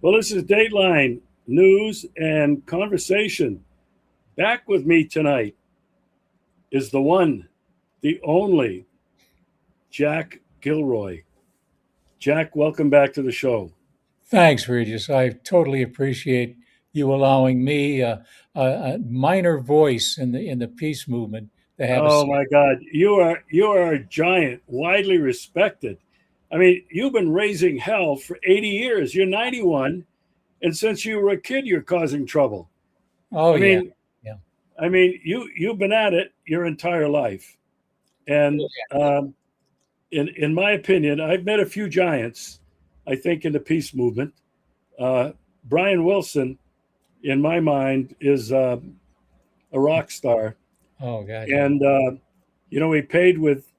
Well, this is Dateline News and Conversation. Back with me tonight is the one, the only Jack Gilroy. Jack, welcome back to the show. Thanks, Regis. I totally appreciate you allowing me a minor voice in the peace movement to have a Oh say. my God, you are a giant, widely respected. I mean, you've been raising hell for 80 years. You're 91, and since you were a kid, you're causing trouble. Oh I yeah, mean, yeah. you've been at it your entire life, and in my opinion, I've met a few giants. I think in the peace movement, uh, Brian Wilson, in my mind, is a rock star, Oh God, yeah. and he paid with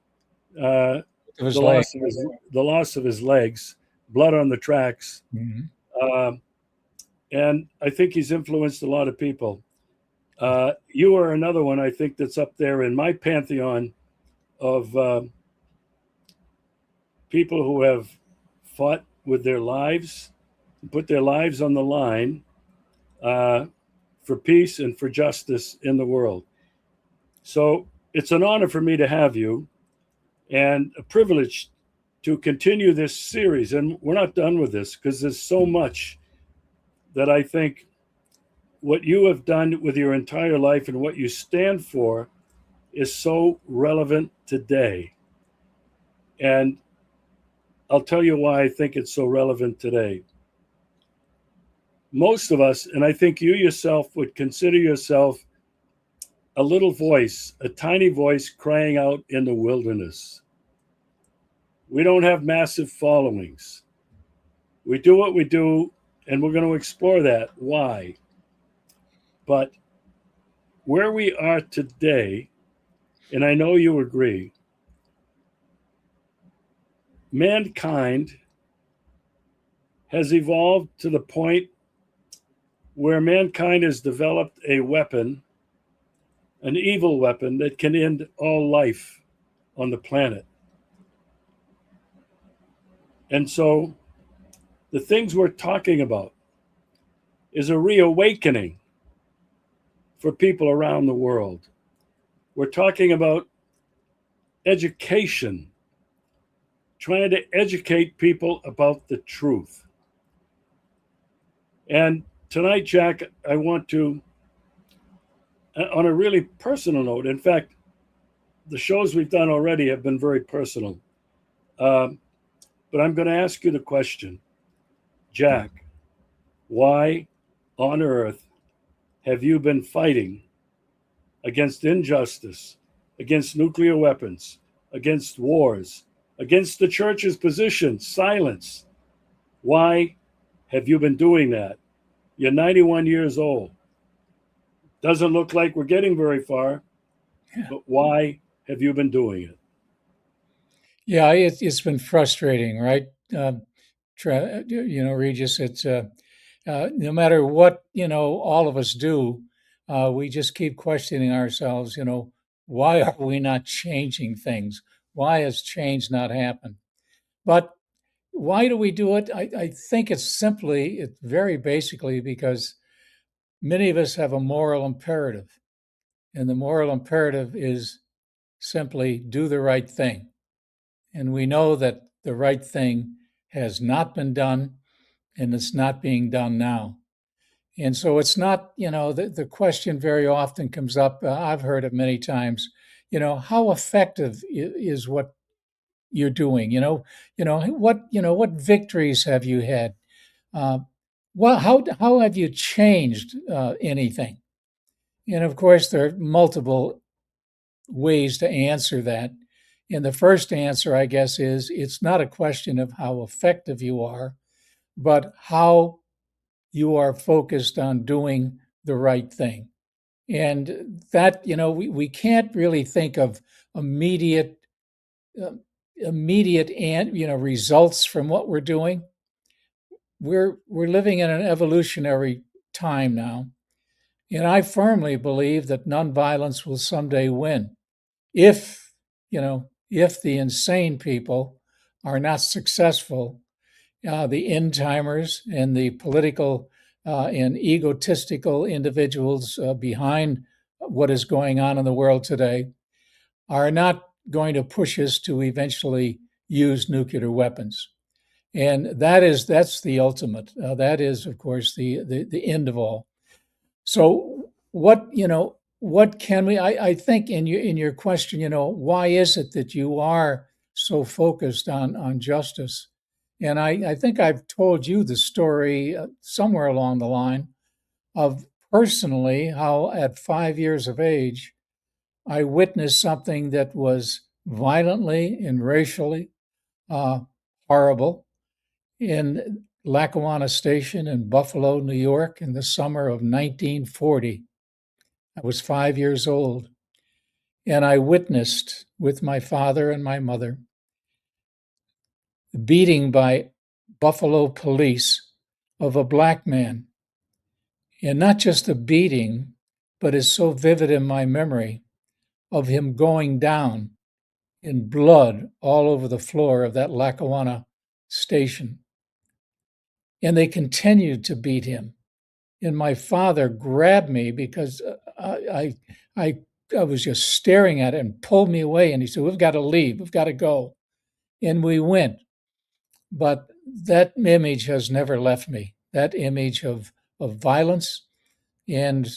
uh, It was the like, loss of his legs, blood on the tracks, mhm. um, and I think he's influenced a lot of people. You are another one I think that's up there in my pantheon of people who have fought with their lives, put their lives on the line uh, for peace and for justice in the world. So it's an honor for me to have you and a privilege to continue this series. And we're not done with this because there's so much that I think what you have done with your entire life and what you stand for is so relevant today. And I'll tell you why I think it's so relevant today. Most of us, and I think you yourself would consider yourself a little voice, a tiny voice crying out in the wilderness. We don't have massive followings. We do what we do, and we're going to explore that. Why? But where we are today, and I know you agree, mankind has evolved to the point where mankind has developed a weapon, an evil weapon that can end all life on the planet. And so the things we're talking about is a reawakening for people around the world. We're talking about education, trying to educate people about the truth. And tonight, Jack, I want to, on a really personal note, in fact, the shows we've done already have been very personal. Um, but I'm going to ask you the question, Jack, why on earth have you been fighting against injustice, against nuclear weapons, against wars, against the church's position, silence? Why have you been doing that? You're 91 years old. Doesn't look like we're getting very far, Yeah, but why have you been doing it? yeah. It's been frustrating, right? Regis. It's no matter what all of us do, we just keep questioning ourselves. Why are we not changing things? Why has change not happened? But why do we do it? I think it's very basically because many of us have a moral imperative. And the moral imperative is simply do the right thing. And we know that the right thing has not been done and it's not being done now. And so it's not, the question very often comes up. I've heard it many times, how effective is what you're doing? What victories have you had? Uh, how have you changed anything? And of course, there are multiple ways to answer that. And the first answer, I guess, is it's not a question of how effective you are, but how you are focused on doing the right thing. And that, we can't really think of immediate, uh, immediate and results from what we're doing. We're living in an evolutionary time now, and I firmly believe that nonviolence will someday win if if the insane people are not successful the end timers and the political and egotistical individuals behind what is going on in the world today are not going to push us to eventually use nuclear weapons. And that's the ultimate. That is, of course, the end of all. So what can we? I think in your question, why is it that you are so focused on justice? And I think I've told you the story somewhere along the line of personally how at 5 years of age I witnessed something that was violently and racially uh, horrible in Lackawanna Station in Buffalo, New York, in the summer of 1940. I was 5 years old, and I witnessed with my father and my mother the beating by Buffalo police of a black man. And not just the beating, but is so vivid in my memory of him going down in blood all over the floor of that Lackawanna station. And they continued to beat him. And my father grabbed me because I was just staring at it and pulled me away. And he said, "We've got to leave. We've got to go." And we went. But that image has never left me. That image of violence. And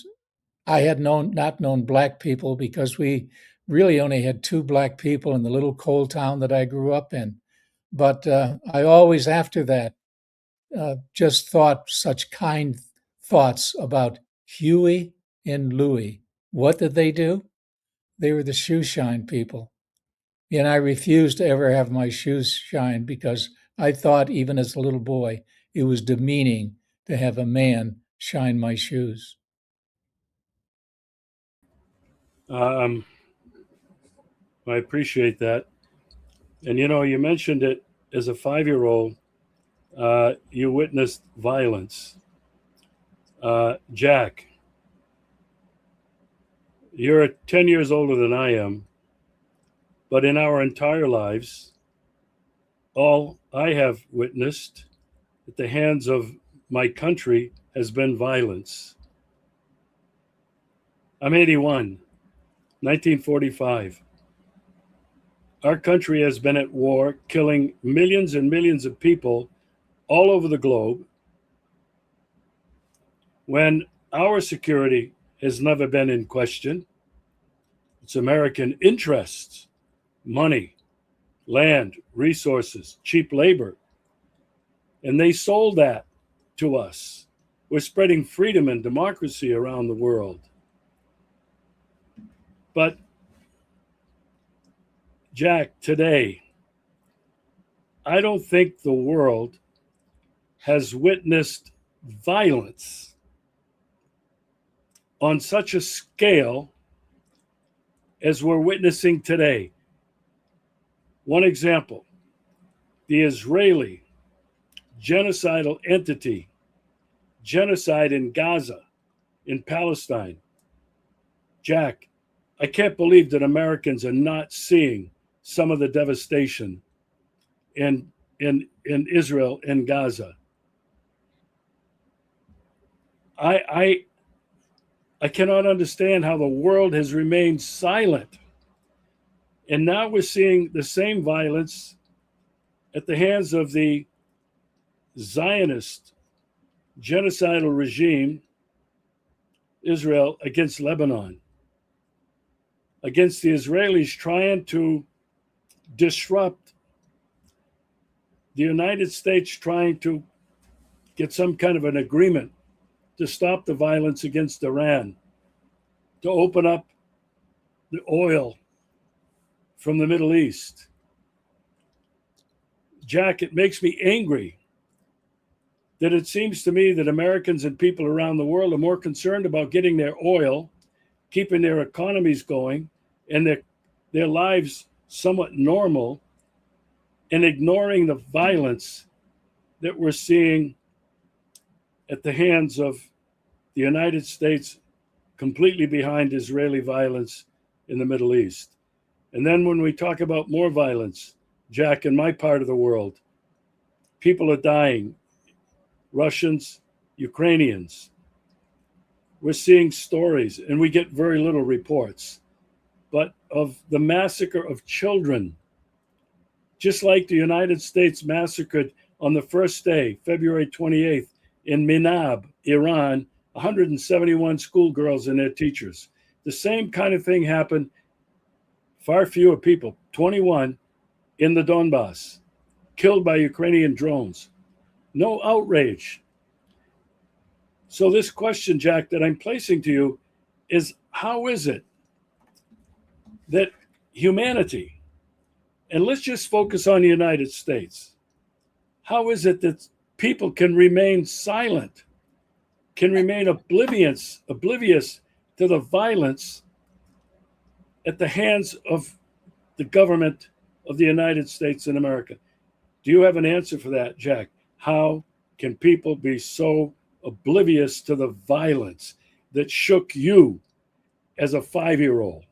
I had not known black people because we really only had two black people in the little coal town that I grew up in. But I always, after that, just thought such kind thoughts about Huey and Louie. What did they do? They were the shoe shine people. And I refused to ever have my shoes shine because I thought, even as a little boy, it was demeaning to have a man shine my shoes. Um, I appreciate that. And you mentioned it as a 5-year-old, you witnessed violence. Jack, you're 10 years older than I am, but in our entire lives, all I have witnessed at the hands of my country has been violence. I'm 81, 1945. Our country has been at war, killing millions and millions of people all over the globe, when our security has never been in question. It's American interests, money, land, resources, cheap labor. And they sold that to us. We're spreading freedom and democracy around the world. But, Jack, today, I don't think the world has witnessed violence on such a scale as we're witnessing today. One example, the Israeli genocidal entity, genocide in Gaza, in Palestine. Jack, I can't believe that Americans are not seeing some of the devastation in Israel and Gaza. I cannot understand how the world has remained silent. And now we're seeing the same violence at the hands of the Zionist genocidal regime, Israel, against Lebanon, against the Israelis trying to disrupt the United States, trying to get some kind of an agreement to stop the violence against Iran, to open up the oil from the Middle East. Jack, it makes me angry that it seems to me that Americans and people around the world are more concerned about getting their oil, keeping their economies going, and their lives somewhat normal, and ignoring the violence that we're seeing at the hands of the United States, completely behind Israeli violence in the Middle East. And then when we talk about more violence, Jack, in my part of the world, People are dying. Russians, Ukrainians. We're seeing stories, and we get very little reports, but of the massacre of children, just like the United States massacred on the first day, February 28th, in Minab, Iran, 171 schoolgirls and their teachers. The same kind of thing happened, far fewer people, 21 in the Donbass, killed by Ukrainian drones. No outrage. So this question, Jack, that I'm placing to you is, how is it that humanity, and let's just focus on the United States, how is it that people can remain silent, can remain oblivious to the violence at the hands of the government of the United States in America? Do you have an answer for that, Jack? How can people be so oblivious to the violence that shook you as a 5-year-old?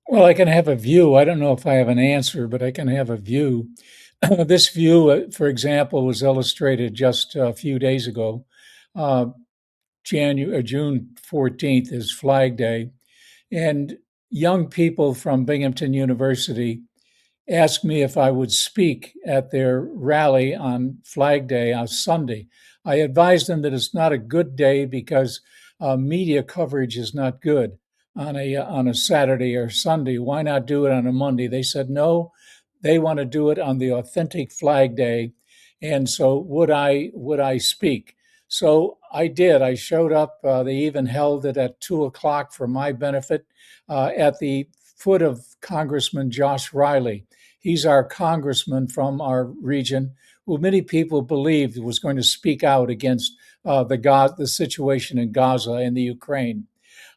Well, I can have a view. I don't know if I have an answer, but I can have a view. This view, for example, was illustrated just a few days ago. June 14th is Flag Day, and young people from Binghamton University asked me if I would speak at their rally on Flag Day on Sunday. I advised them that it's not a good day because media coverage is not good on a Saturday or Sunday. Why not do it on a Monday? They said no, they want to do it on the authentic Flag Day, and so would I speak? So I did. I showed up. They even held it at 2:00 for my benefit at the foot of Congressman Josh Riley. He's our congressman from our region, who many people believed was going to speak out against the situation in Gaza and the Ukraine.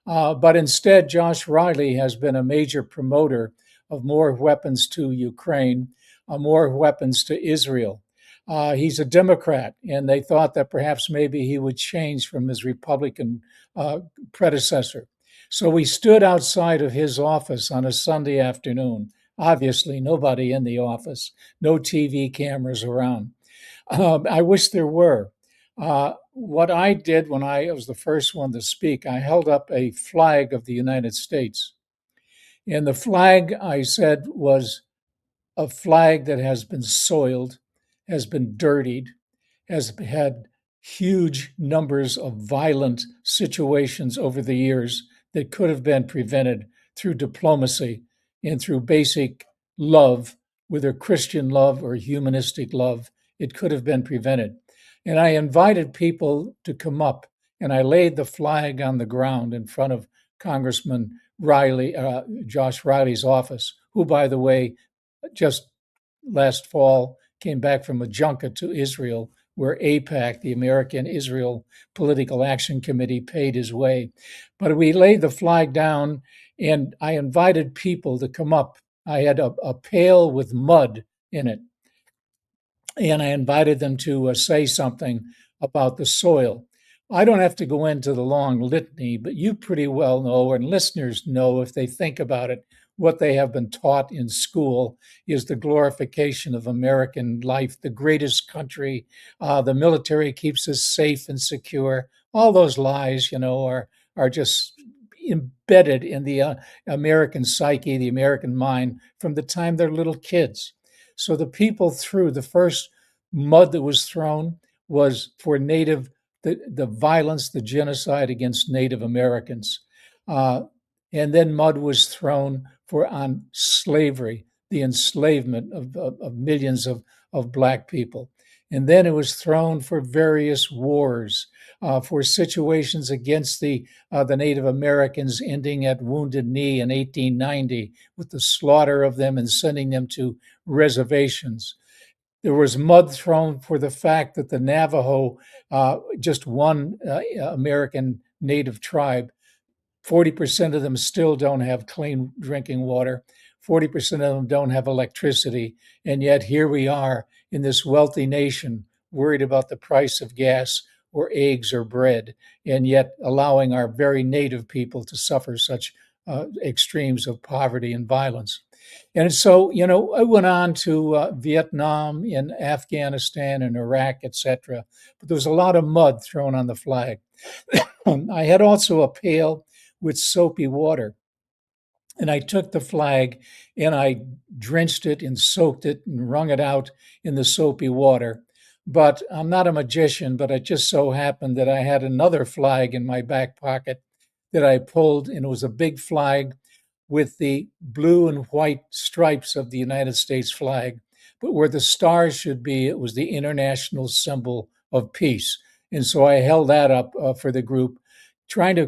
But instead, Josh Riley has been a major promoter of more weapons to Ukraine, more weapons to Israel. He's a Democrat, and they thought that perhaps maybe he would change from his Republican predecessor. So we stood outside of his office on a Sunday afternoon. Obviously, nobody in the office, no TV cameras around. I wish there were. What I did when I was the first one to speak, I held up a flag of the United States. And the flag, I said, was a flag that has been soiled, has been dirtied, has had huge numbers of violent situations over the years that could have been prevented through diplomacy and through basic love, whether Christian love or humanistic love. It could have been prevented. And I invited people to come up, and I laid the flag on the ground in front of Congressman Riley, Josh Riley's office, who, by the way, just last fall came back from a junket to Israel, where AIPAC, the American Israel Political Action Committee, paid his way. But we laid the flag down, and I invited people to come up. I had a pail with mud in it, and I invited them to say something about the soil. I don't have to go into the long litany, but you pretty well know, and listeners know if they think about it, what they have been taught in school is the glorification of American life, the greatest country. The military keeps us safe and secure. All those lies, are just embedded in the American psyche, the American mind, from the time they're little kids. So the people threw the first mud that was thrown was for the violence, the genocide against Native Americans. And then mud was thrown on slavery, the enslavement of millions of Black people. And then it was thrown for various wars, for situations against the Native Americans, ending at Wounded Knee in 1890 with the slaughter of them and sending them to reservations. There was mud thrown for the fact that the Navajo, just one American native tribe, 40% of them still don't have clean drinking water. 40% of them don't have electricity. And yet here we are in this wealthy nation worried about the price of gas or eggs or bread, and yet allowing our very native people to suffer such extremes of poverty and violence. And so, I went on to Vietnam and Afghanistan and Iraq, etc. But there was a lot of mud thrown on the flag. I had also a pail with soapy water, and I took the flag and I drenched it and soaked it and wrung it out in the soapy water. But I'm not a magician, but it just so happened that I had another flag in my back pocket that I pulled, and it was a big flag with the blue and white stripes of the United States flag. But where the stars should be, it was the international symbol of peace. And so I held that up for the group, trying to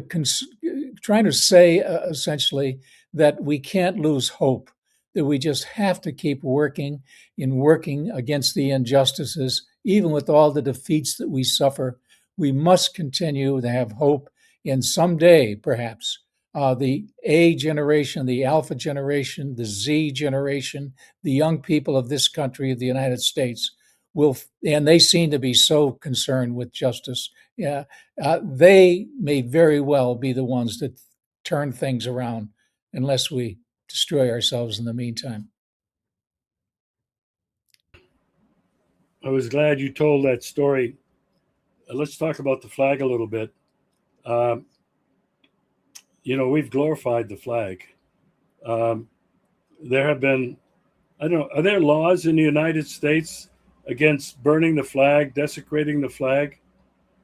trying to say essentially that we can't lose hope, that we just have to keep working in working against the injustices, even with all the defeats that we suffer. We must continue to have hope, and someday, perhaps, the A generation, the Alpha generation, the Z generation, the young people of this country, of the United States, and they seem to be so concerned with justice. Yeah, they may very well be the ones that turn things around unless we destroy ourselves in the meantime. I was glad you told that story. Let's talk about the flag a little bit. Um, we've glorified the flag. Um, there have been, I don't know, are there laws in the United States against burning the flag, desecrating the flag?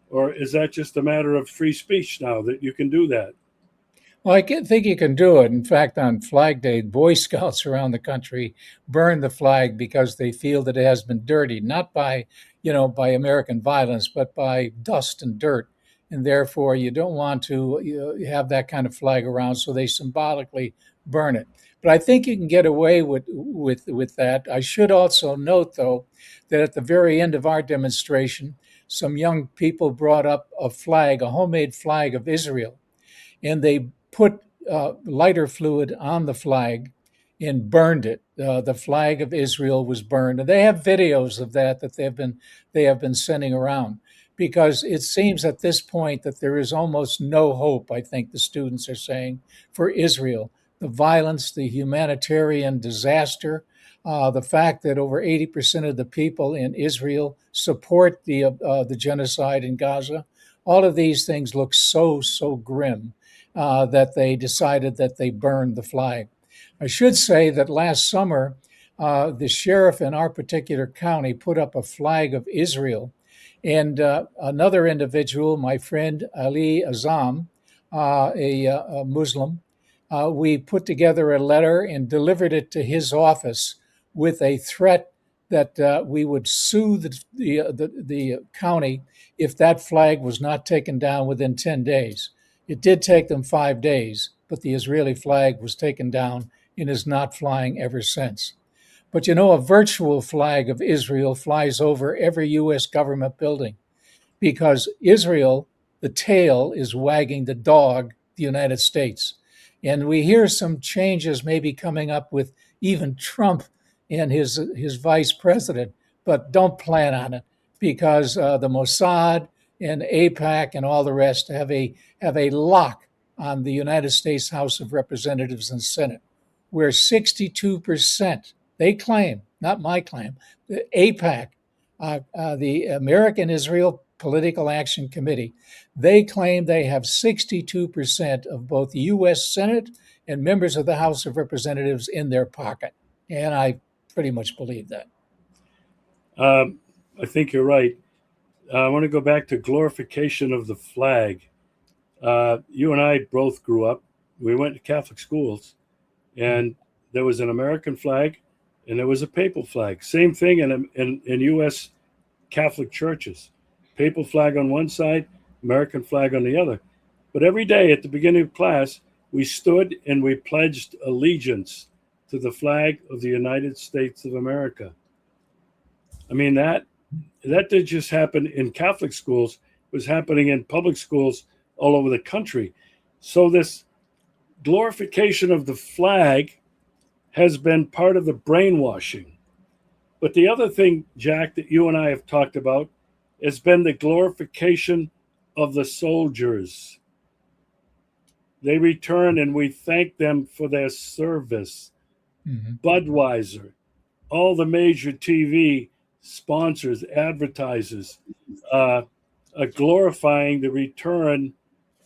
Or is that just a matter of free speech now that you can do that? Well, think you can do it. In fact, on Flag Day, Boy Scouts around the country burn the flag because they feel that it has been dirtied, not by, by American violence, but by dust and dirt. And therefore, you don't want to have that kind of flag around, so they symbolically burn it. But I think you can get away with that. I should also note, though, that at the very end of our demonstration, some young people brought up a flag, a homemade flag of Israel, and they put lighter fluid on the flag and burned it. The flag of Israel was burned, and they have videos of that they have been sending around, because it seems at this point that there is almost no hope. I think the students are saying, for Israel. The violence, the humanitarian disaster, the fact that over 80% of the people in Israel support the genocide in Gaza. All of these things look so grim that they decided that they burned the flag. I should say that last summer, the sheriff in our particular county put up a flag of Israel, and another individual, my friend Ali Azam, a Muslim, we put together a letter and delivered it to his office with a threat that we would sue the county if that flag was not taken down within 10 days. It did take them 5 days, but the Israeli flag was taken down and is not flying ever since. But a virtual flag of Israel flies over every U.S. government building, because Israel, the tail, is wagging the dog, the United States. And we hear some changes maybe coming up with even Trump and his vice president, but don't plan on it, because the Mossad and AIPAC and all the rest have a lock on the United States House of Representatives and Senate, where 62%, they claim, not my claim, the AIPAC, the American Israel Political Action Committee, they claim they have 62% of both the U.S. Senate and members of the House of Representatives in their pocket. And I pretty much believe that. I think you're right. I want to go back to glorification of the flag. You and I both grew up. We went to Catholic schools, and there was an American flag and there was a papal flag. Same thing in U.S. Catholic churches. Papal flag on one side, American flag on the other. But every day at the beginning of class, we stood and we pledged allegiance to the flag of the United States of America. I mean, that did just happen in Catholic schools. It was happening in public schools all over the country. So this glorification of the flag has been part of the brainwashing. But the other thing, Jack, that you and I have talked about has been the glorification of the soldiers. They return and we thank them for their service. Mhm. Budweiser, all the major TV sponsors, advertisers, uh, glorifying the return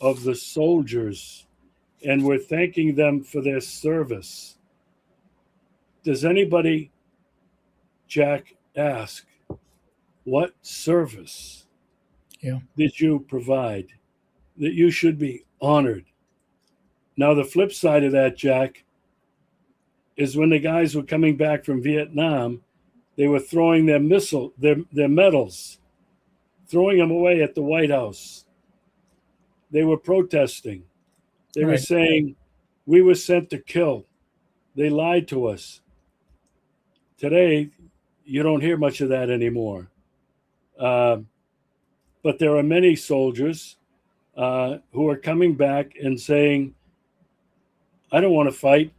of the soldiers, and we're thanking them for their service. Does anybody, Jack, ask, what service Yeah. did you provide that you should be honored? Now, the flip side of that, Jack, is when the guys were coming back from Vietnam, they were throwing their medals, throwing them away at the White House. They were protesting. They were Right. saying, we were sent to kill. They lied to us. Today, you don't hear much of that anymore. Uh, but there are many soldiers who are coming back and saying, I don't want to fight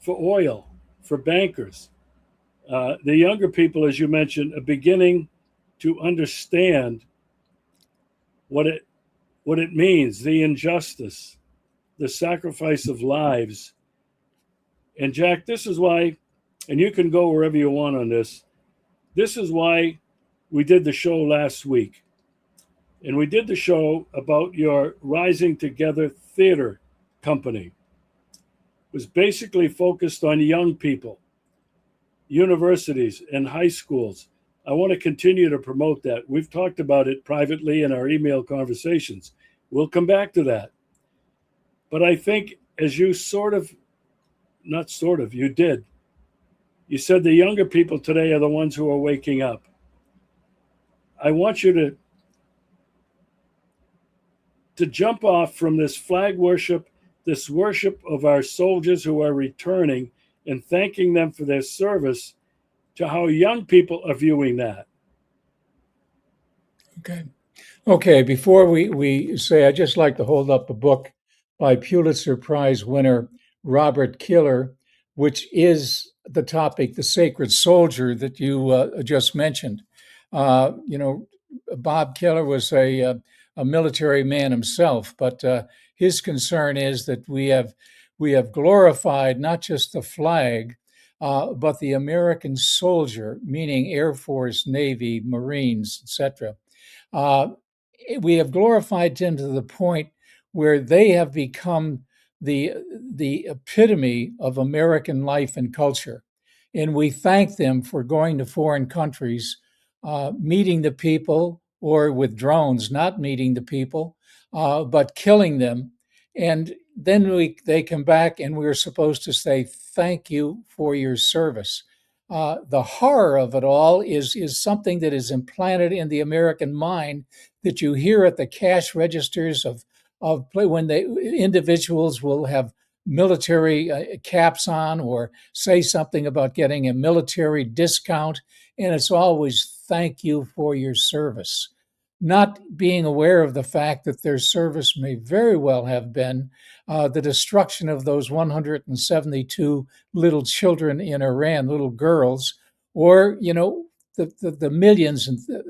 for oil, for bankers. The younger people, as you mentioned, are beginning to understand what it means, the injustice, the sacrifice of lives. And Jack, this is why, and you can go wherever you want on this. This is why we did the show last week. And we did the show about your Rising Together theater company. It was basically focused on young people, universities, and high schools. I want to continue to promote that. We've talked about it privately in our email conversations. We'll come back to that. But I think as you you did, you said the younger people today are the ones who are waking up. I want you to jump off from this flag worship, this worship of our soldiers who are returning and thanking them for their service, to how young people are viewing that. Okay. Okay. Before we say, I'd just like to hold up a book by Pulitzer Prize winner Robert Killer, which is the topic, the sacred soldier that you just mentioned. You know, Bob Killer was a military man himself, but his concern is that we have glorified not just the flag, but the American soldier, meaning Air Force, Navy, Marines, etc. Uh, we have glorified them to the point where they have become the the epitome of American life and culture, and we thank them for going to foreign countries, meeting the people, or with drones, not meeting the people, but killing them, and then they come back, and we're supposed to say thank you for your service. The horror of it all is something that is implanted in the American mind, that you hear at the cash registers of play when they individuals will have military caps on, or say something about getting a military discount, and it's always thank you for your service, not being aware of the fact that their service may very well have been the destruction of those 172 little children in Iran, little girls, or, the millions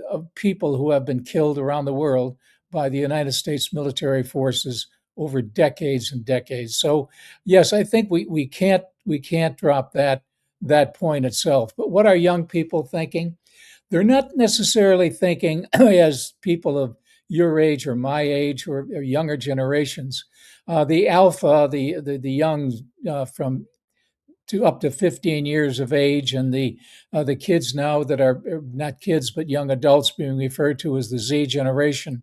of people who have been killed around the world by the United States military forces over decades and decades. So, yes, I think we can't drop that point itself. But what are young people thinking? They're not necessarily thinking as people of your age or my age, or younger generations. The alpha, the young from to up to 15 years of age, and the kids now that are not kids but young adults, being referred to as the Z generation,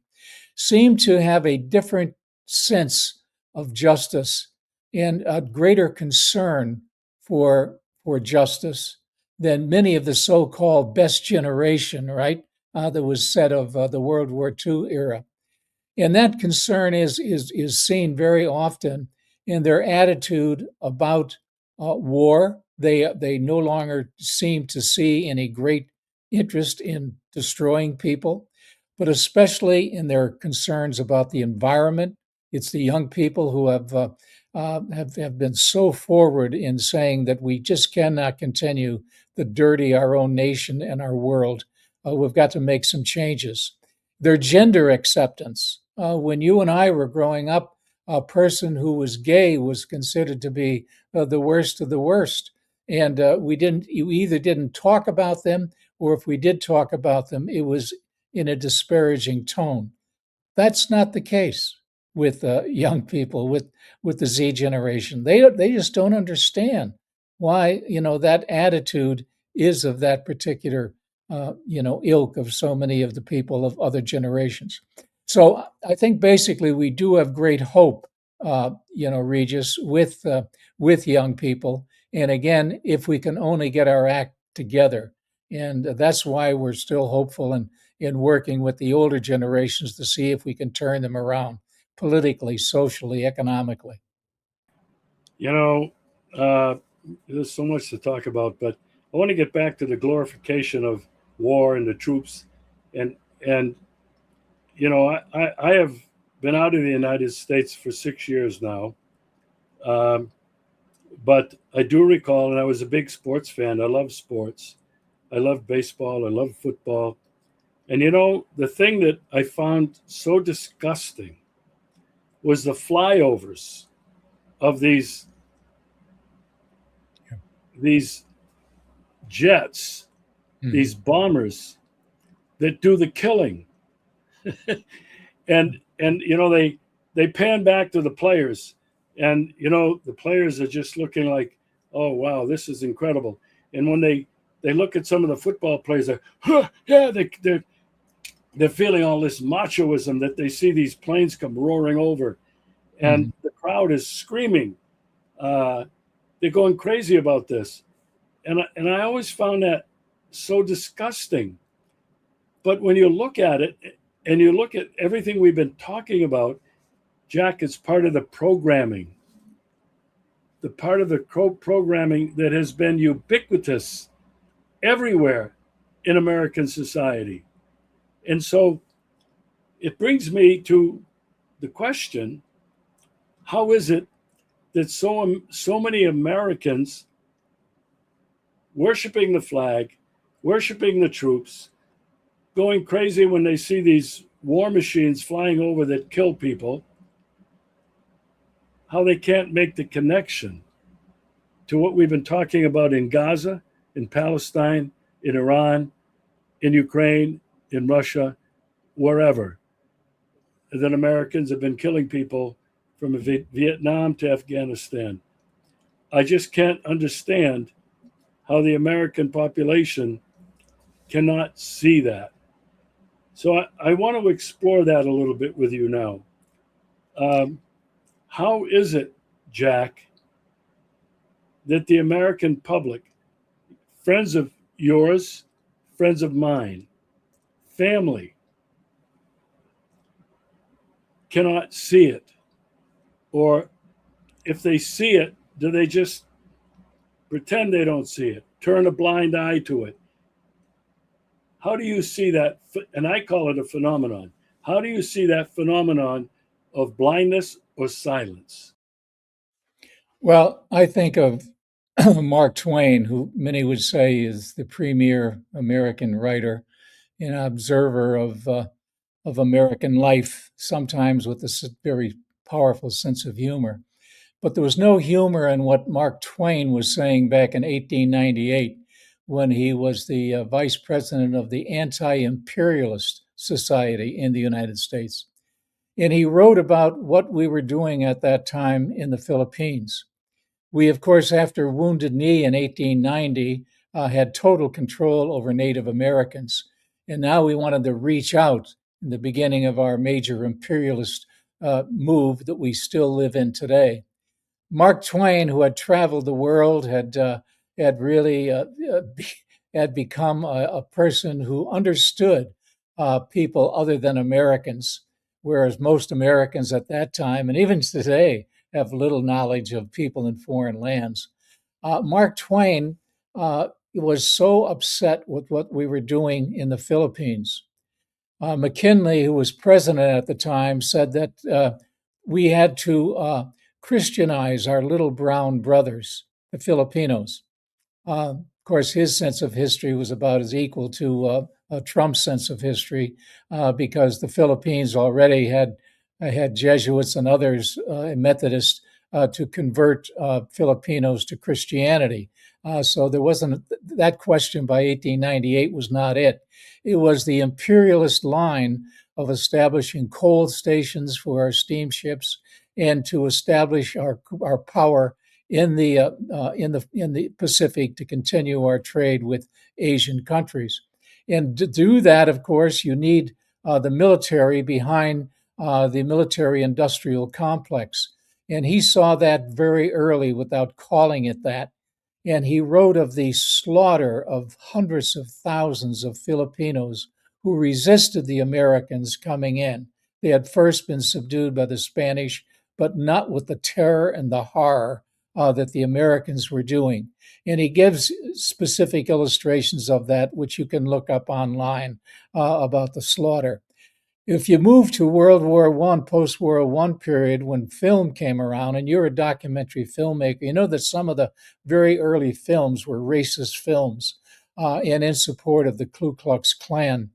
seem to have a different sense of justice and a greater concern for justice than many of the so-called best generation, right? That was said of the World War II era. And that concern is seen very often in their attitude about war. They no longer seem to see any great interest in destroying people, but especially in their concerns about the environment. It's the young people who have been so forward in saying that we just cannot continue to dirty our own nation and our world. We've got to make some changes. Their gender acceptance. When you and I were growing up, a person who was gay was considered to be the worst of the worst. and you either didn't talk about them, or if we did talk about them, it was in a disparaging tone. That's not the case with young people, with the Z generation. They just don't understand why that attitude is of that particular ilk of so many of the people of other generations. So I think basically we do have great hope, Regis, with young people. And again, if we can only get our act together, and that's why we're still hopeful and in working with the older generations to see if we can turn them around politically, socially, economically. You know, there's so much to talk about, but I want to get back to the glorification of war and the troops, and I have been out of the United States for 6 years now, but I do recall, and I was a big sports fan. I love sports. I love baseball. I love football. And the thing that I found so disgusting was the flyovers of these jets, these bombers that do the killing. and they pan back to the players, and the players are just looking like, oh wow, this is incredible. And when they look at some of the football players, they're feeling all this machoism that they see these planes come roaring over, and the crowd is screaming. They're going crazy about this, and I always found that so disgusting. But when you look at it, and you look at everything we've been talking about, Jack, it's part of the programming. The part of the programming that has been ubiquitous everywhere in American society. And so it brings me to the question, how is it that so many Americans worshiping the flag, worshiping the troops, going crazy when they see these war machines flying over that kill people, how they can't make the connection to what we've been talking about in Gaza, in Palestine, in Iran, in Ukraine, in Russia, wherever, that Americans have been killing people from Vietnam to Afghanistan. I just can't understand how the American population cannot see that. So I want to explore that a little bit with you now. How is it, Jack, that the American public, friends of yours, friends of mine, family, cannot see it? Or if they see it, do they just pretend they don't see it, turn a blind eye to it? How do you see that? And I call it a phenomenon. How do you see that phenomenon of blindness or silence? Well, I think of Mark Twain, who many would say is the premier American writer and observer of American life, sometimes with a very powerful sense of humor. But there was no humor in what Mark Twain was saying back in 1898 when he was the vice president of the Anti-Imperialist Society in the United States. And he wrote about what we were doing at that time in the Philippines. We, of course, after Wounded Knee in 1890, had total control over Native Americans. And now we wanted to reach out in the beginning of our major imperialist move that we still live in today. Mark Twain, who had traveled the world, had really had become a person who understood people other than Americans, whereas most Americans at that time, and even today, have little knowledge of people in foreign lands. Mark Twain was so upset with what we were doing in the Philippines. McKinley, who was president at the time, said that we had to Christianize our little brown brothers, the Filipinos. Of course, his sense of history was about as equal to Trump's sense of history because the Philippines already had Jesuits and others, Methodists, to convert Filipinos to Christianity. So there wasn't that question by 1898 was not it. It was the imperialist line of establishing coal stations for our steamships and to establish our power in the Pacific to continue our trade with Asian countries. And to do that, of course, you need the military behind the military-industrial complex. And he saw that very early without calling it that. And he wrote of the slaughter of hundreds of thousands of Filipinos who resisted the Americans coming in. They had first been subdued by the Spanish, but not with the terror and the horror that the Americans were doing. And he gives specific illustrations of that, which you can look up online about the slaughter. If you move to World War I, post-World War I period, when film came around, and you're a documentary filmmaker, you know that some of the very early films were racist films and in support of the Ku Klux Klan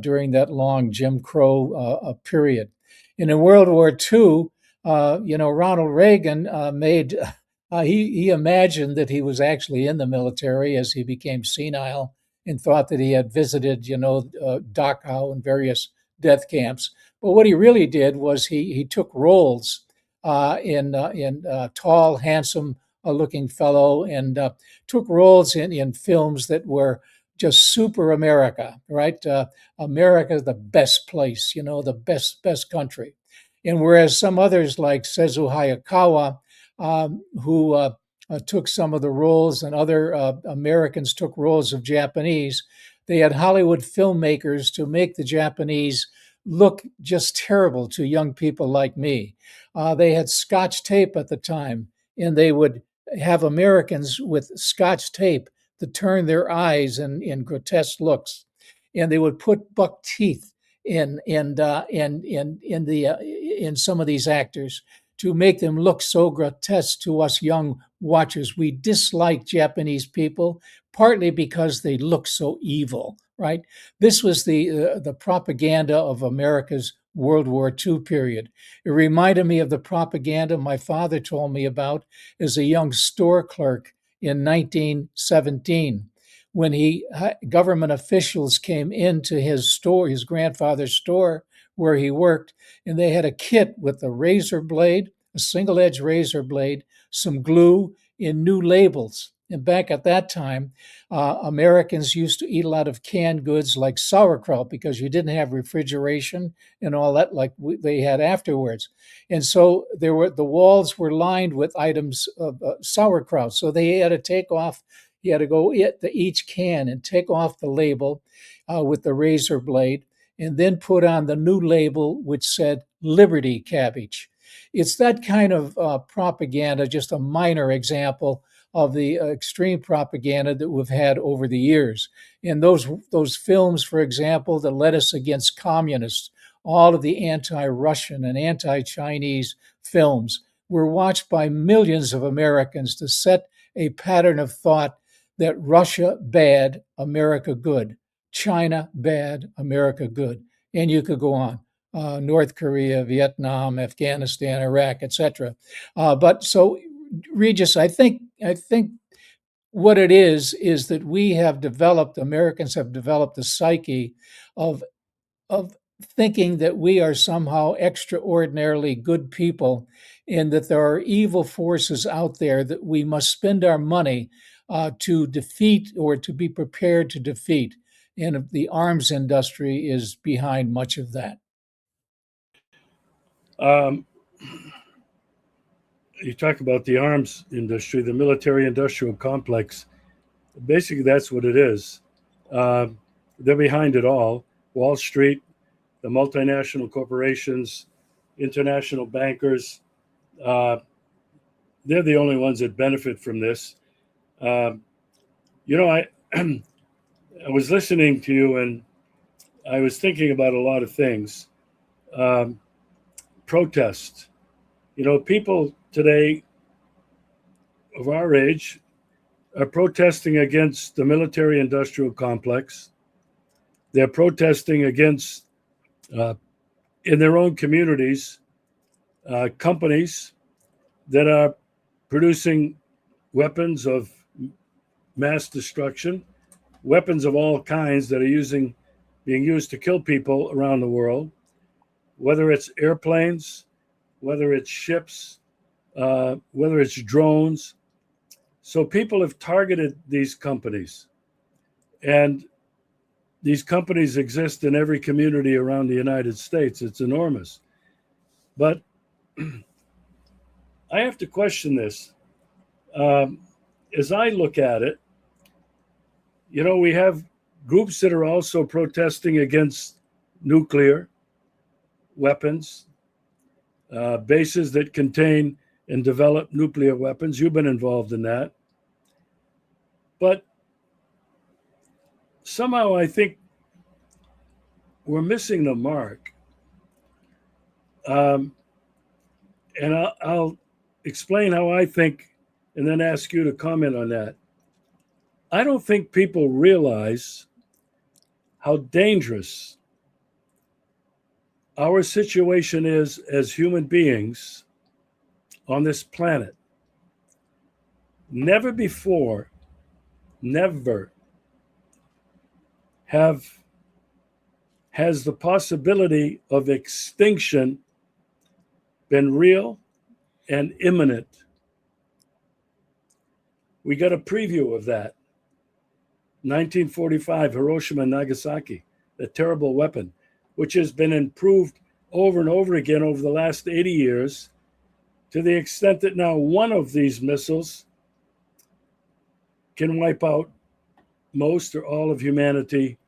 during that long Jim Crow period. And in World War II, Ronald Reagan he imagined that he was actually in the military as he became senile and thought that he had visited, Dachau and various death camps. But what he really did was he took roles in tall, handsome looking fellow, and took roles in films that were just super America, right? America is the best place, the best country. And whereas some others like Sezu Hayakawa, who took some of the roles, and other Americans took roles of Japanese, they had Hollywood filmmakers to make the Japanese look just terrible to young people like me. They had Scotch tape at the time, and they would have Americans with Scotch tape to turn their eyes in grotesque looks, and they would put buck teeth in some of these actors to make them look so grotesque to us young watchers. We dislike Japanese people partly because they look so evil, right? This was the propaganda of America's World War II period. It reminded me of the propaganda my father told me about as a young store clerk in 1917, when government officials came into his store, his grandfather's store where he worked, and they had a kit with a razor blade, a single-edged razor blade, some glue, and new labels. And back at that time, Americans used to eat a lot of canned goods like sauerkraut because you didn't have refrigeration and all that like they had afterwards. And so the walls were lined with items of sauerkraut. So they had to take off, you had to go to each can and take off the label with the razor blade, and then put on the new label which said Liberty cabbage. It's that kind of propaganda, just a minor example of the extreme propaganda that we've had over the years. And those films, for example, that led us against communists, all of the anti-Russian and anti-Chinese films, were watched by millions of Americans to set a pattern of thought that Russia bad, America good, China bad, America good. And you could go on. North Korea, Vietnam, Afghanistan, Iraq, etc. But so, Regis, I think what it is that Americans have developed the psyche of thinking that we are somehow extraordinarily good people, and that there are evil forces out there that we must spend our money to defeat, or to be prepared to defeat. And the arms industry is behind much of that. You talk about the arms industry, the military-industrial complex. Basically, that's what it is. They're behind it all. Wall Street, the multinational corporations, international bankers, they're the only ones that benefit from this. I was listening to you, and I was thinking about a lot of things. Protest. People today of our age are protesting against the military-industrial complex. They're protesting against, in their own communities, companies that are producing weapons of mass destruction, weapons of all kinds that are being used to kill people around the world, whether it's airplanes, whether it's ships, whether it's drones. So people have targeted these companies, and these companies exist in every community around the United States. It's enormous. But I have to question this. As I look at it, we have groups that are also protesting against nuclear weapons, bases that contain and develop nuclear weapons. You've been involved in that. But somehow I think we're missing the mark. And I'll explain how I think and then ask you to comment on that. I don't think people realize how dangerous our situation is as human beings on this planet. Never before, never has the possibility of extinction been real and imminent. We got a preview of that. 1945, Hiroshima and Nagasaki, the terrible weapon, which has been improved over and over again over the last 80 years, to the extent that now one of these missiles can wipe out most or all of humanity,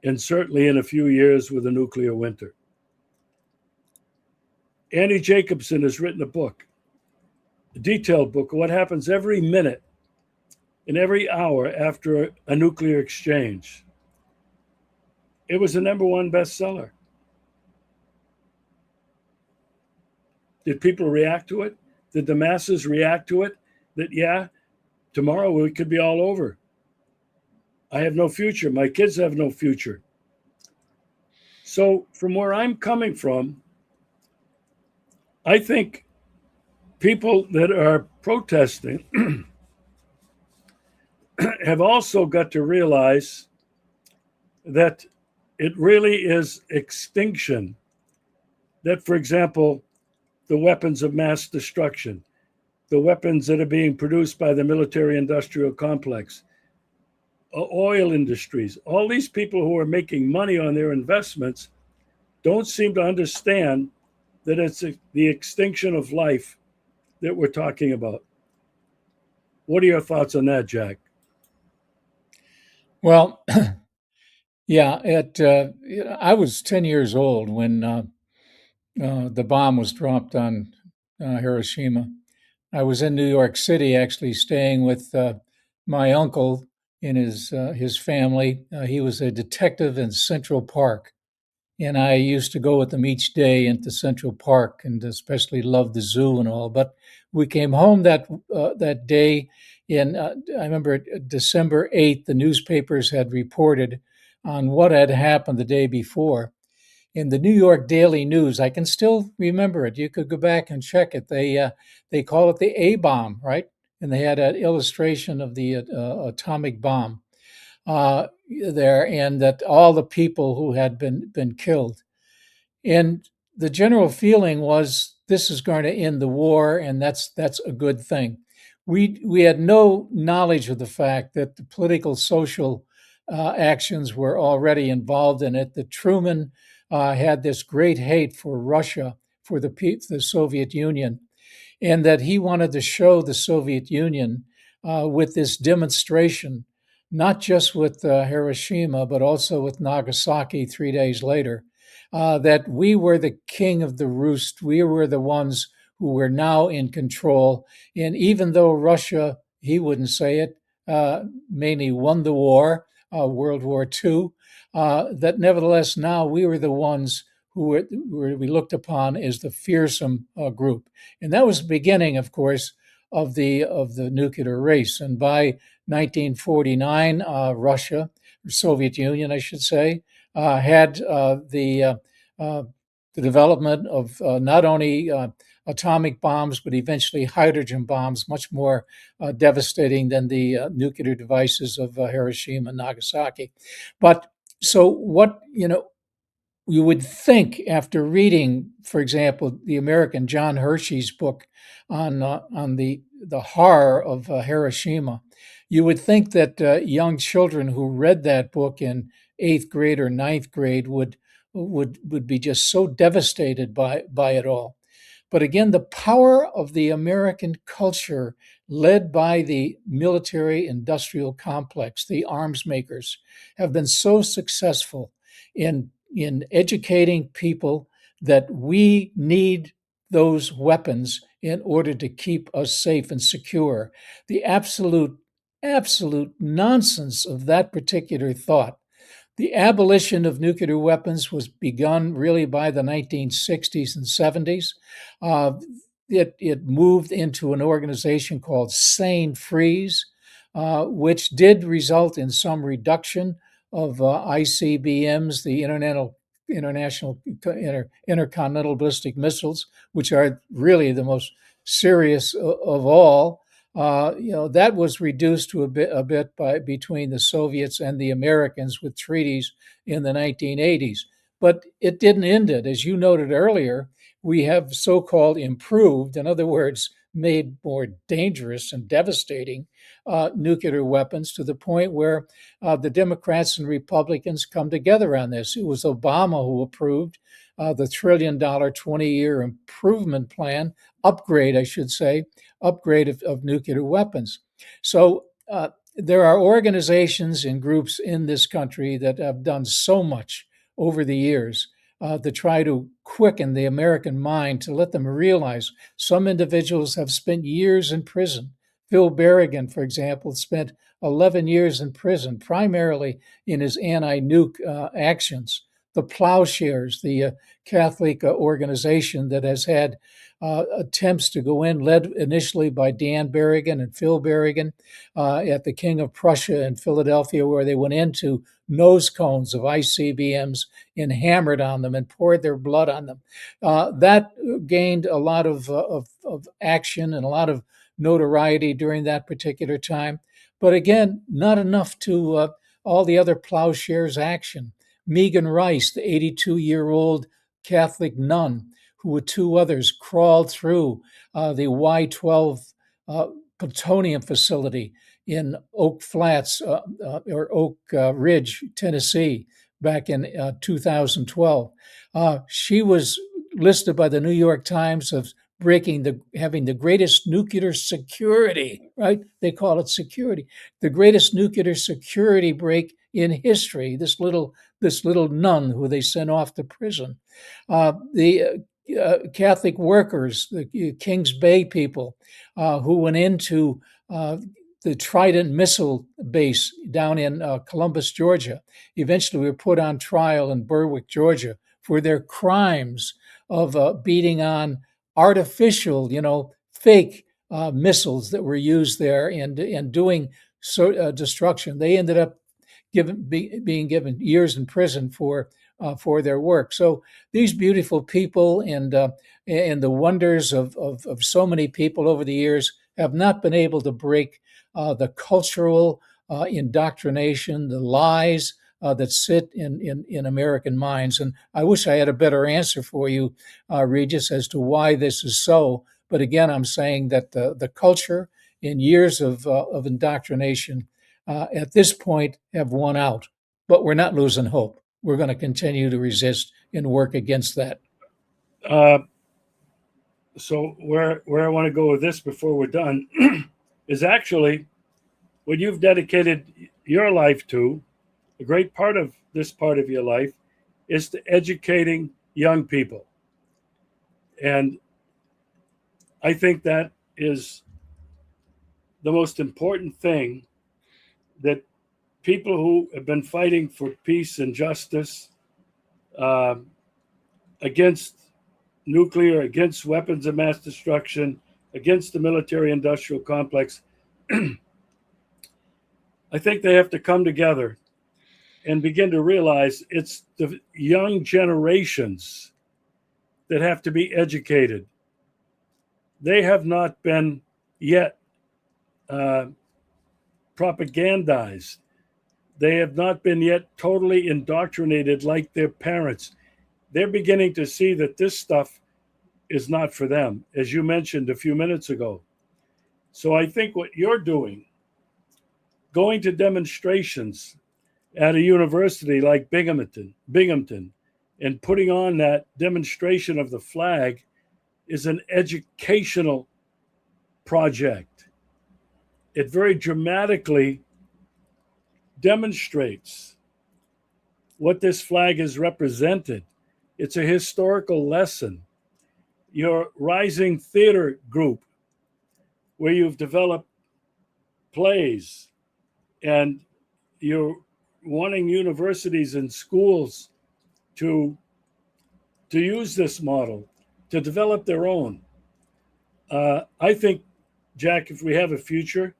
and certainly in a few years with a nuclear winter. Annie Jacobsen has written a book, a detailed book of what happens every minute and every hour after a nuclear exchange. It was the #1 bestseller. Did people react to it? Did the masses react to it? That, yeah, tomorrow it could be all over. I have no future. My kids have no future. So from where I'm coming from, I think people that are protesting have also got to realize that it really is extinction. That, for example, the weapons of mass destruction, the weapons that are being produced by the military-industrial complex, oil industries, all these people who are making money on their investments don't seem to understand that it's the extinction of life that we're talking about. What are your thoughts on that, Jack? Well, yeah, I was 10 years old when the bomb was dropped on Hiroshima. I was in New York City, actually staying with my uncle and his family. He was a detective in Central Park, and I used to go with them each day into Central Park, and especially loved the zoo and all. But we came home that day, and I remember December 8th, the newspapers had reported on what had happened the day before. In the New York Daily News, I can still remember it. You could go back and check it. They call it the A bomb, right? And they had an illustration of the atomic bomb there, and that all the people who had been killed. And the general feeling was this is going to end the war, and that's a good thing. We had no knowledge of the fact that the political social actions were already involved in it. That Truman had this great hate for Russia, for the Soviet Union, and that he wanted to show the Soviet Union with this demonstration, not just with Hiroshima, but also with Nagasaki 3 days later, that we were the king of the roost. We were the ones who were now in control. And even though Russia, he wouldn't say it, mainly won the war, World War II, that nevertheless now we were the ones who we looked upon as the fearsome group. And that was the beginning, of course, of the nuclear race. And by 1949, Russia, or Soviet Union, I should say, had the development of not only atomic bombs, but eventually hydrogen bombs, much more devastating than the nuclear devices of Hiroshima and Nagasaki. But so what, you would think after reading, for example, the American John Hershey's book on the horror of Hiroshima, you would think that young children who read that book in eighth grade or ninth grade would be just so devastated by it all. But again, the power of the American culture, led by the military industrial complex, the arms makers, have been so successful in educating people that we need those weapons in order to keep us safe and secure. The absolute nonsense of that particular thought. The abolition of nuclear weapons was begun really by the 1960s and 70s. Uh, it moved into an organization called Sane Freeze, which did result in some reduction of ICBMs, the International Intercontinental Ballistic Missiles, which are really the most serious of all. That was reduced to a bit by between the Soviets and the Americans with treaties in the 1980s. But it didn't end it. As you noted earlier, we have so-called improved, in other words, made more dangerous and devastating nuclear weapons to the point where the Democrats and Republicans come together on this. It was Obama who approved the $1 trillion 20-year improvement plan, upgrade, I should say, upgrade of nuclear weapons. So there are organizations and groups in this country that have done so much over the years to try to quicken the American mind, to let them realize some individuals have spent years in prison. Phil Berrigan, for example, spent 11 years in prison, primarily in his anti-nuke actions. The Plowshares, the Catholic organization that has had attempts to go in, led initially by Dan Berrigan and Phil Berrigan at the King of Prussia in Philadelphia, where they went into nose cones of ICBMs and hammered on them and poured their blood on them. That gained a lot of action and a lot of notoriety during that particular time. But again, not enough to all the other Plowshares action. Megan Rice, the 82-year-old Catholic nun, who with two others crawled through the Y-12 plutonium facility in Oak Flats or Oak Ridge, Tennessee, back in 2012. She was listed by the New York Times of having the greatest nuclear security, right? They call it security, the greatest nuclear security break in history. This little nun who they sent off to prison. The Catholic workers, the Kings Bay people, who went into the Trident missile base down in Columbus, Georgia, eventually were put on trial in Berwick, Georgia, for their crimes of beating on artificial, fake missiles that were used there and doing destruction. They ended up being given years in prison for their work. So these beautiful people and the wonders of so many people over the years have not been able to break the cultural indoctrination, the lies that sit in American minds. And I wish I had a better answer for you, Regis, as to why this is so. But again, I'm saying that the culture in years of indoctrination at this point have won out. But we're not losing hope. We're going to continue to resist and work against that. So where I want to go with this before we're done is actually what you've dedicated your life to. A great part of this part of your life is to educating young people. And I think that is the most important thing, that people who have been fighting for peace and justice against nuclear, against weapons of mass destruction, against the military industrial complex, I think they have to come together and begin to realize it's the young generations that have to be educated they have not been yet uh, propagandized. They have not been yet totally indoctrinated like their parents. They're beginning to see that this stuff is not for them, as you mentioned a few minutes ago. So I think what you're doing, going to demonstrations at a university like Binghamton, and putting on that demonstration of the flag is an educational project. It very dramatically demonstrates what this flag has represented. It's a historical lesson. Your Rising Theater Group, where you've developed plays and you're wanting universities and schools to use this model to develop their own. I think, Jack, if we have a future,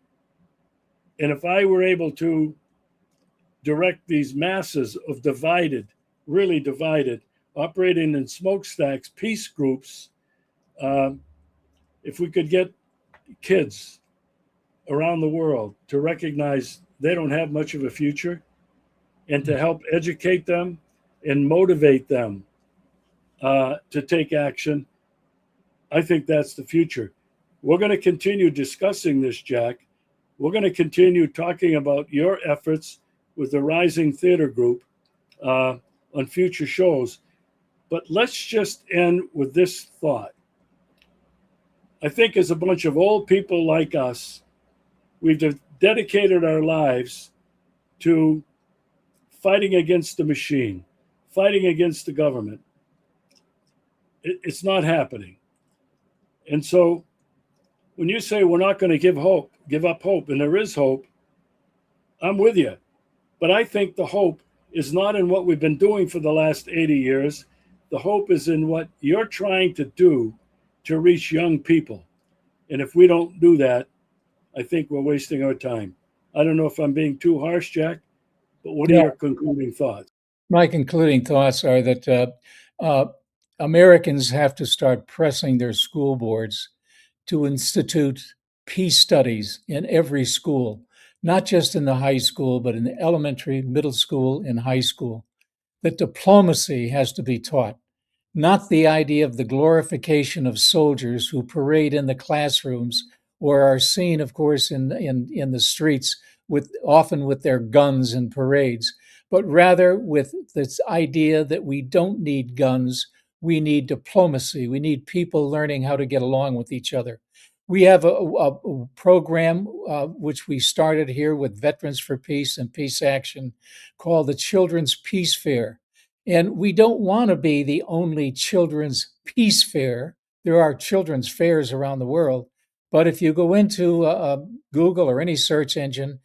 and if I were able to direct these masses of really divided, operating in smokestacks, peace groups, if we could get kids around the world to recognize they don't have much of a future and to help educate them and motivate them to take action, I think that's the future. We're going to continue discussing this, Jack. We're going to continue talking about your efforts with the Rising Theater Group on future shows. But let's just end with this thought. I think as a bunch of old people like us, we've dedicated our lives to fighting against the machine, fighting against the government. It's not happening. And so when you say we're not going to give up hope, and there is hope, I'm with you. But I think the hope is not in what we've been doing for the last 80 years. The hope is in what you're trying to do to reach young people. And if we don't do that, I think we're wasting our time. I don't know if I'm being too harsh, Jack, but what are your concluding thoughts? My concluding thoughts are that Americans have to start pressing their school boards to institute peace studies in every school, not just in the high school, but in the elementary, middle school, and high school. That diplomacy has to be taught, not the idea of the glorification of soldiers who parade in the classrooms or are seen, of course, in the streets often with their guns and parades, but rather with this idea that we don't need guns, we need diplomacy, we need people learning how to get along with each other. We have a program which we started here with Veterans for Peace and Peace Action called the Children's Peace Fair. And we don't want to be the only children's peace fair. There are children's fairs around the world. But if you go into Google or any search engine,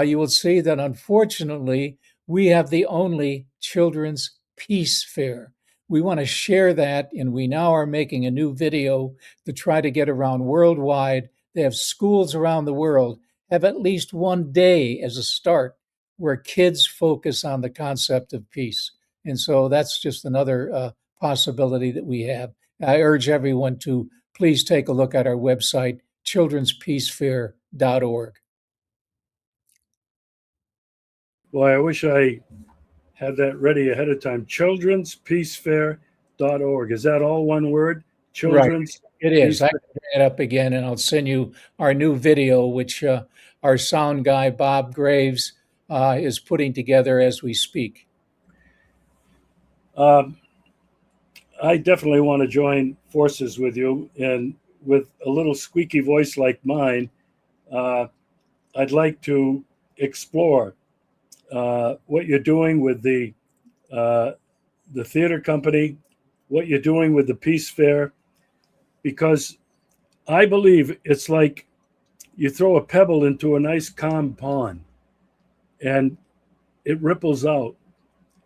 you will see that unfortunately, we have the only children's peace fair. We want to share that, and we now are making a new video to try to get around worldwide. They have schools around the world have at least one day as a start where kids focus on the concept of peace. And so that's just another possibility that we have. I urge everyone to please take a look at our website, childrenspeacefair.org. Well, I wish I had that ready ahead of time. Childrenspeacefair.org. Is that all one word? Children's. Right. It is. I can bring it up again, and I'll send you our new video, which our sound guy, Bob Graves, is putting together as we speak. I definitely want to join forces with you, and with a little squeaky voice like mine, I'd like to explore what you're doing with the theater company, what you're doing with the Peace Fair, because I believe it's like you throw a pebble into a nice calm pond and it ripples out.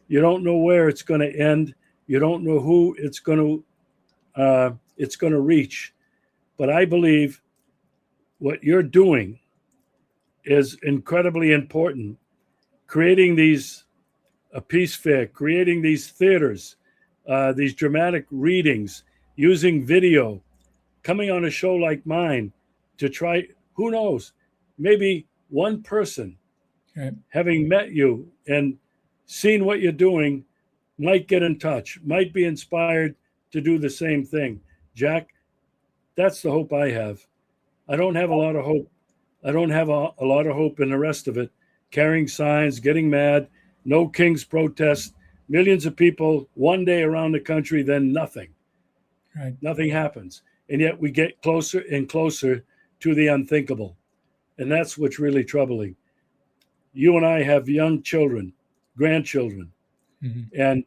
You don't know where it's going to end. You don't know who it's going to reach. But I believe what you're doing is incredibly important. Creating these a peace fair, creating these theaters, these dramatic readings, using video, coming on a show like mine to try, who knows, maybe one person Right. having met you and seen what you're doing might get in touch, might be inspired to do the same thing. Jack, that's the hope I have. I don't have a lot of hope. I don't have a lot of hope in the rest of it. Carrying signs, getting mad, no King's protest, millions of people one day around the country, then nothing. Right. Nothing happens. And yet we get closer and closer to the unthinkable. And that's what's really troubling. You and I have young children, grandchildren, Mm-hmm. and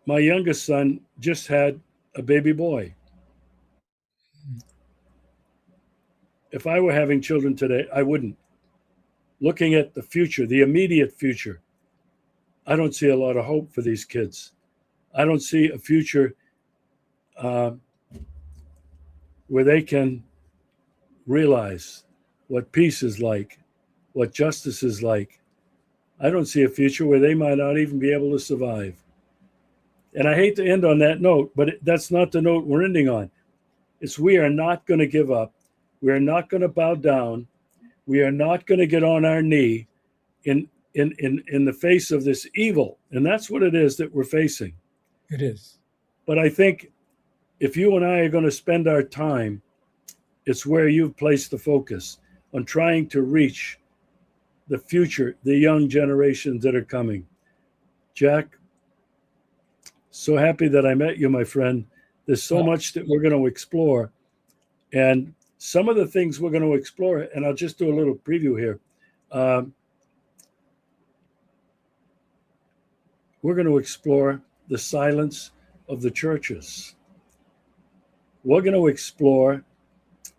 my youngest son just had a baby boy. If I were having children today, I wouldn't. Looking at the future, the immediate future, I don't see a lot of hope for these kids. I don't see a future where they can realize what peace is like, what justice is like. I don't see a future where they might not even be able to survive. And I hate to end on that note, but that's not the note we're ending on. It's we are not going to give up. We are not going to bow down. We are not going to get on our knee in the face of this evil. And that's what it is that we're facing. It is. But I think if you and I are going to spend our time, it's where you've placed the focus on trying to reach the future, the young generations that are coming. Jack, so happy that I met you, my friend. There's so much that we're going to explore. And some of the things we're going to explore, and I'll just do a little preview here. We're going to explore the silence of the churches. We're going to explore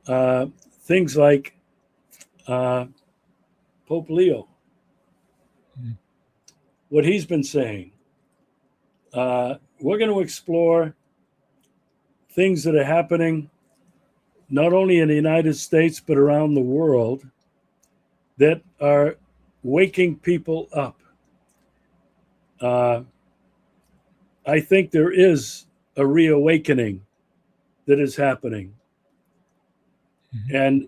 things like Pope Leo, what he's been saying. We're going to explore things that are happening not only in the United States, but around the world that are waking people up. I think there is a reawakening that is happening. Mm-hmm. And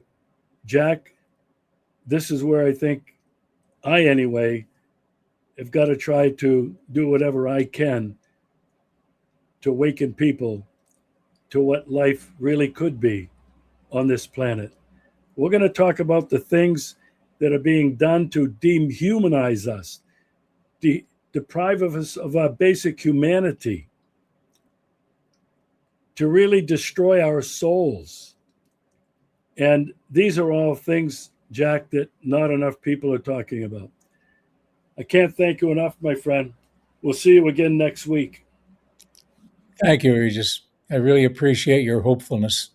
Jack, this is where I think anyway, have got to try to do whatever I can to awaken people to what life really could be on this planet. We're going to talk about the things that are being done to dehumanize us, deprive us of our basic humanity, to really destroy our souls. And these are all things, Jack, that not enough people are talking about. I can't thank you enough, my friend. We'll see you again next week. Thank you, Regis. I really appreciate your hopefulness.